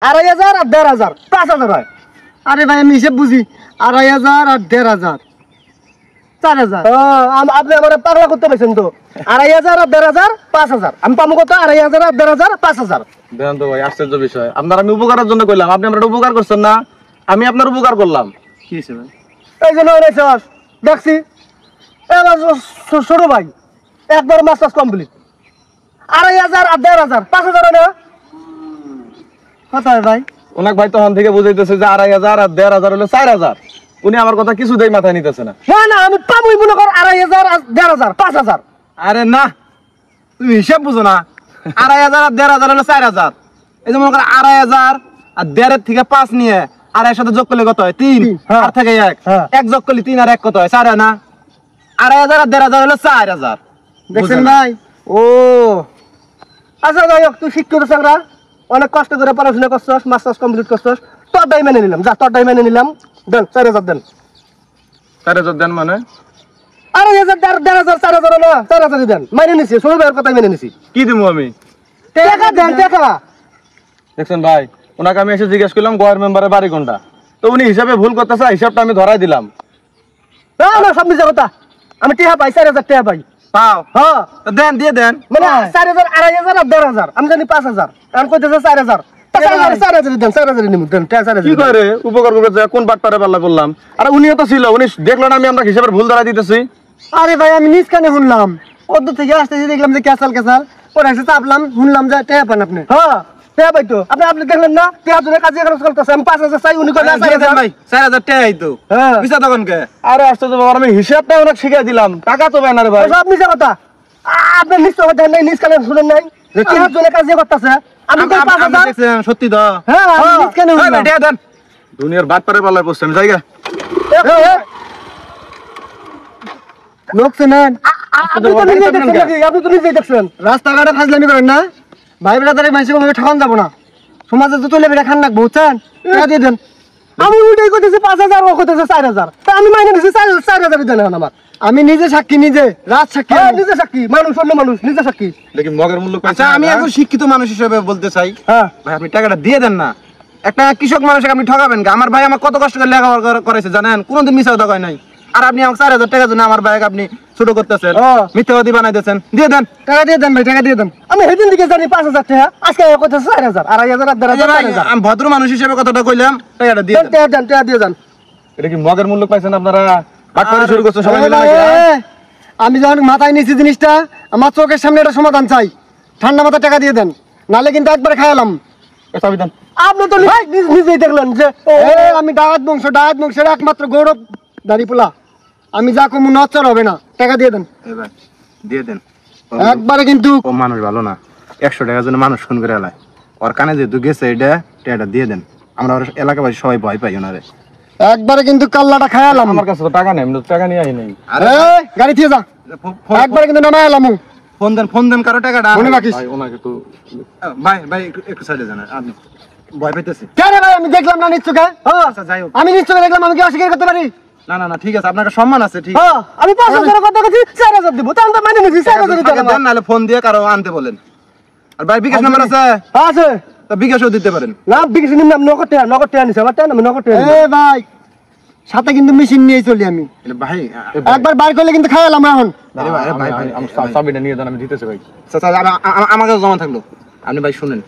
2,500 আর 1,500 5,000 হয়। আরে ভাই আমি হিসেব বুঝি 2,500 আর 1,500 4,000। আপনি আমার পাগলা করতে পারছেন তো। 2,500 আর 1,500 5,000। আমি পাবো কত? 2,500 আর 1,500 5,000। দেন তো ভাই, আশ্চর্য বিষয়। আপনার আমি উপকারের জন্য কইলাম, আপনি আমার উপকার করছেন না, আমি আপনার উপকার করলাম। কি হইছে ভাই? এই জন্য এনেছস দেখছি এবার ছোট ভাই একবার মাস্টার্স কমপ্লিট। 2,500 আর 1,500 5,000 না? কত হয় ভাই? ওনাক ভাই তখন থেকে বুঝাইতেছে যে 2,500 আর 1,500 হলো 4,000। উনি আমার কথা কিছুতেই মাথায় নিতেছে না। না না আমি পাবোই মনে কর 2,500 আর 1,500 5,000। আরে না, তুমি হিসাব বুঝো না। 2,500 আর 1,500 হলো 4,000। এই যে মনে করো 2,500 আর 1,500 থেকে 5 নিয়ে আর এর সাথে যোগ করলে কত হয়? 3। আর থেকে 1 1 যোগ করলে 3 আর 1 কত হয়? 4 হয় না? 2,500 আর 1,500 হলো 4,000। দেখছেন ভাই? ও আচ্ছা যাই হোক, তুই শিক্ষিত ছেলেরা অনেক কষ্ট করে পড়াশোনা করছস, মাস্টার্স কমপ্লিট করছস, তোরটাই মেনে নিলাম। যা তোরটাই মেনে নিলাম। দেন 4,000 দেন। 4,000 দেন মানে? 2,500 1,500 4,000 না 4,000 দেন। মেনে নিছি, ছোট ভাইয়ের কথাই মেনে নিছি। কি দিমু আমি? টাকা দেন টাকা। দেখছেন ভাই, ওনাকে আমি এসে জিজ্ঞেস করলাম গয়ের মেম্বারের বাড়ি কোনটা, তো উনি হিসাবে ভুল করতেছে, হিসাবটা আমি ধরাই দিলাম। না না সব মিছা কথা। আমি টাকা পাই 4,000 টাকা পাই। পাও? হ্যাঁ তো দেন, দিয়ে দেন। মানে 4,000 2,500 আর 1,500 আমি জানি 5,000। এখন কইতেছে 4,000। 4,000 দেন 4,000 নিমু দেন 4,000। কি করে উপকার করবে? কোন বাটপারে পাল্লা বললাম? আরে উনিও তো ছিল, উনি দেখলো না আমি আমরা হিসাবের ভুল ধরাই দিতেছি। আরে ভাই আমি নিজ কানে শুনলাম, অর্ধ থেকে আসতেছি দেখলাম যে ক্যাসাল পরে এসে চাপলাম, শুনলাম যে টাকা পান আপনি। হ্যাঁ টাকা পাই তো। আপনি দেখলেন না টাকা জনের কাজে খরচ করতেছে। আমি 5,000 চাই, উনি কইলা দিয়ে দেন 4,000। ভাই, 4,000 টাকাই তো। হ্যাঁ মিছা তখন কে? আরে আশ্চর্য ব্যাপার, আমি হিসাবটা ওনাকে শিখিয়ে দিলাম, টাকা তো ব্যানারে ভাই। সব মিছা কথা। আপনি নিশ্চয় কথা নাই, নিজ কানে শুনেন নাই যে টাকা জনের কাজে করতেছে। আমি কই 5,000। দেখছেন সত্যি তো? হ্যাঁ আমি নিজ কানে এই ভাই, শুনলাম। টাকা দেন। দুনিয়ার বাটপারে পাল্লায় বসছে, আমি জায়গা লোক নেন, আপনি তো নিজেই দেখছেন নাকি? আপনি তো নিজেই দেখছেন। রাস্তাঘাটে ফাজলামি করেন না। ভাই ব্রাদারে মাইসে ভাবে ঠকান যাবো না। সমাজে তো তুলে বেড়ে খান রাখবো, বুঝছেন? টাকা দিয়ে দেন। আমি উল্টাই কইতেছি 5,000, ও কইতেছে 4,000। তা আমি মাইনে নিছি 4,000 দেন এখন আমার। আমি নিজে সাক্ষী, নিজে রাত সাক্ষী। হ্যাঁ আমি। নিজে সাক্ষী, মানুষ অন্য মানুষ নিজে সাক্ষী। দেখি মগের মূল্য আচ্ছা, আমি একজন শিক্ষিত মানুষ হিসেবে বলতে চাই, হ্যাঁ ভাই আপনি টাকাটা দিয়ে দেন না। একটা কৃষক মানুষকে আপনি ঠকাবেন কে? আমার ভাই আমার কত কষ্ট করে লেখাপড়া করেছে জানেন, কোনোদিন মিথ্যা কথা কয় নাই। আর আপনি আমাকে 4,000 টাকার জন্য আমার ভাইকে আপনি ছোট করতেছেন, মিথ্যাবাদী বানাইতেছেন। দিয়ে দেন, টাকা দিয়ে দেন ভাই, টাকা দিয়ে দেন। আমি সেদিন দিকে জানি 5,000 টাকা, আজকে কইতেছে 4,000 2,500 এই যে ভাই, 4,000। আমি ভদ্র মানুষ হিসেবে কথাটা কইলাম, টাকাটা দিয়ে দেন। টাকা দিয়ে যান। এটা কি মগের মূল্য পাইছেন আপনারা? বাটপারে শুরু করছেন সবাই মিলে নাকি? আমি যখন মাথায় নিয়েছি জিনিসটা, আমার চোখের সামনে একটা সমাধান চাই। ঠান্ডা মাথায় টাকা দিয়ে দেন, নালে কিন্তু একবারে খাওয়ালাম। চাবি দেন। আপনি তো নিজেই দেখলেন যে আমি ডায়াত বংশের একমাত্র গৌরব দাড়িপুলা। আমি যা কমু নচ্চর হবে না। টাকা দিয়ে দেন, এই ভাই, দিয়ে দেন। একবারে কিন্তু। ও মানুষ ভালো না, 100 টাকার জন্য মানুষ খুন করে এলায়। ওর কানে যেহেতু গেছে, টাকাটা দিয়ে দেন। আমরা ওর এলাকাবাসী সবাই ভয় পাই ওনারে। একবারে কিন্তু কাল্লাটা খায়ালাম। আমার কাছে তো টাকা নেই, আমি তো টাকা নিয়ে আই নাই। আরে গাড়ি দিয়ে যা, একবারে কিন্তু নামায় এলাম। ফোন দেন কারো টাকাটা মনে রাখিস। ভাই ওনাকে তো ভাই ভাই একটু সাইডে যান, আপনি ভয় পাইতেছি। কেন ভাই আমি দেখলাম না নিশ্চয়কে। আচ্ছা যাই হোক, আমি নিশ্চয়কে দেখলাম, আমি কি অস্বীকার করতে পারি? না না না ঠিক আছে, আপনার একটা সম্মান আছে, ঠিক হ্যাঁ আমি 5,000 কথা কইছি 4,000 দিব। তা আমি মাইনে নিছি 4,000 আছে। টাকা দেন, নাহলে ফোন দিয়ে কারো আনতে বলেন। আর ভাই বিকাশ নাম্বার আছে? আছে তা বিকাশও দিতে পারেন। না বিকিস নিম নাম নগদ টাকা নিছে। আমার টাকা আমি নগদ টাকা এ ভাই, সাথে কিন্তু মেশিন নিয়ে চলি আমি। ভাই একবার বাইর করলে কিন্তু খায়ালাম এখন। আরে ভাই, ভাই ভাই আমি চাবিটা নিয়ে দেন, আমি দিতেছি ভাই। আমার কাছে জমা থাকলো। আপনি ভাই শুনেন,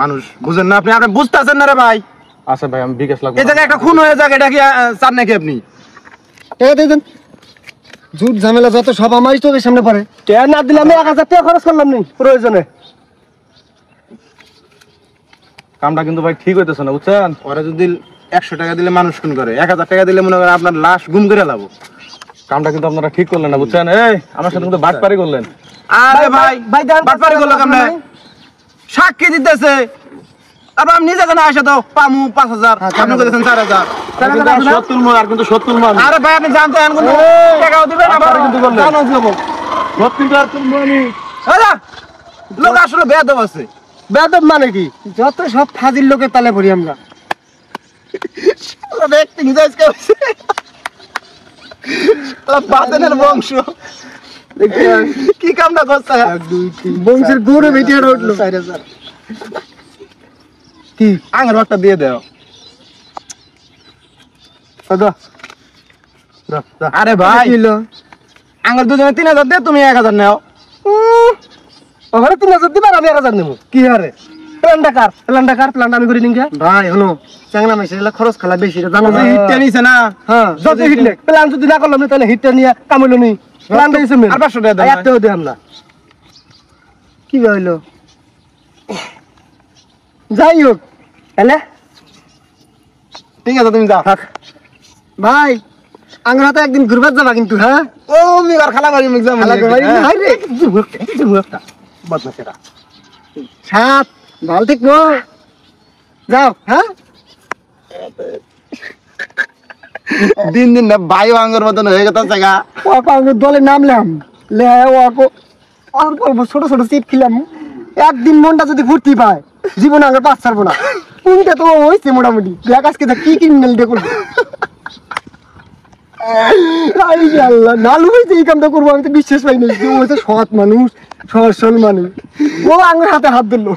মানুষ বুঝেন না, আপনি বুঝতেছেন না রে ভাই। আচ্ছা ভাই, আমি বিকাশ লাগবে। এই জায়গায় একটা খুন হয়ে যাক, এটা কি চান নাকি আপনি? টাকা দিয়ে দেন। ঝুট ঝামেলা যত সব আমারই চোখের সামনে পড়ে। টাকা না দিলে আমি 1,000 টাকা খরচ করলাম নি প্রয়োজনে। কামটা কিন্তু ভাই ঠিক হইতেছে না, বুঝছেন? ওরা যদি 100 টাকা দিলে মানুষ খুন করে, 1,000 টাকা দিলে মনে করেন আপনার লাশ গুম করে লাভ। কামটা কিন্তু আপনারা ঠিক করলেন না, বুঝছেন? এই আমার সাথে কিন্তু বাটপারি করলেন। আরে ভাই ভাই দেন বাটপারি করলো কেমনে? সাক্ষী দিতেছে, তারপর আমি নিজে কেন আসে তো পামু 5,000, আপনি কইতেছেন 4,000। আর কিন্তু 70 মান। আরে ভাই আপনি জানতো এখন কিন্তু টাকাও দিবেন, আবার কিন্তু বললেন। জানাও দিব। 70 আর তুলবো আমি। আরে লোক আসলে বেয়াদব আছে। বেয়াদব মানে কি? যত সব ফাজিল লোকের তালে পড়ি আমরা। ব্যক্তি নিজাজ কে হইছে, বাতেনের বংশ কি কামটা করছে? বংশের গৌরব এটি উঠলো। কি আঙের ভাগটা দিয়ে দাও। দাও দাও দাও আরে ভাই কি হলো? আঙের দুজনে 3000 দে, তুমি 1000 নাও। ওখানে 3000 দিবার আমি 1000 নেবো কি হারে প্ল্যানটা আমি করে নিঙ্গা ভাই হলো চাংলা মাইছে এলা খরচ খালা বেশি এটা জানো না? হিটটা নিছে না। হ্যাঁ যত হিট নেক প্ল্যান যদি না করলাম তাহলে হিটটা নিয়ে কামড়লো নি প্ল্যানটা দিছে মেন আর 500 টাকা দাও। একটাও দিলাম না কি হইলো? যাই হোক তাহলে ঠিক আছে তুমি যাও। ভাই আঙ্গুর হাতে একদিন ঘুরবার যাবা কিন্তু হ্যাঁ ও আমি আর খালা বাড়ি এক্সাম খালা বাড়ি হ্যাঁ। হাই রে বদমাশেরা সাত ভালো ঠিক নো যাও হ্যাঁ দিন দিন না বায়ু আঙ্গুর মতন হয়ে গেছে জায়গা। ওয়াকো আঙ্গুর দলে নামলাম লে ওয়াকো অল্প অল্প ছোট ছোট চিপ খেলাম একদিন মনটা যদি ফুর্তি পায় জীবনে আঙ্গুর পাস ছাড়বো না কোনটা তো হয়েছে মোটামুটি দেখ আজকে কি ক্রিমিনাল দেখুন আল্লাহ নালু হয়েছে এই কামটা করবো আমি তো বিশ্বাস পাই না ও হচ্ছে সৎ মানুষ সরল মানুষ ও আঙ্গুর হাতে হাত ধরলো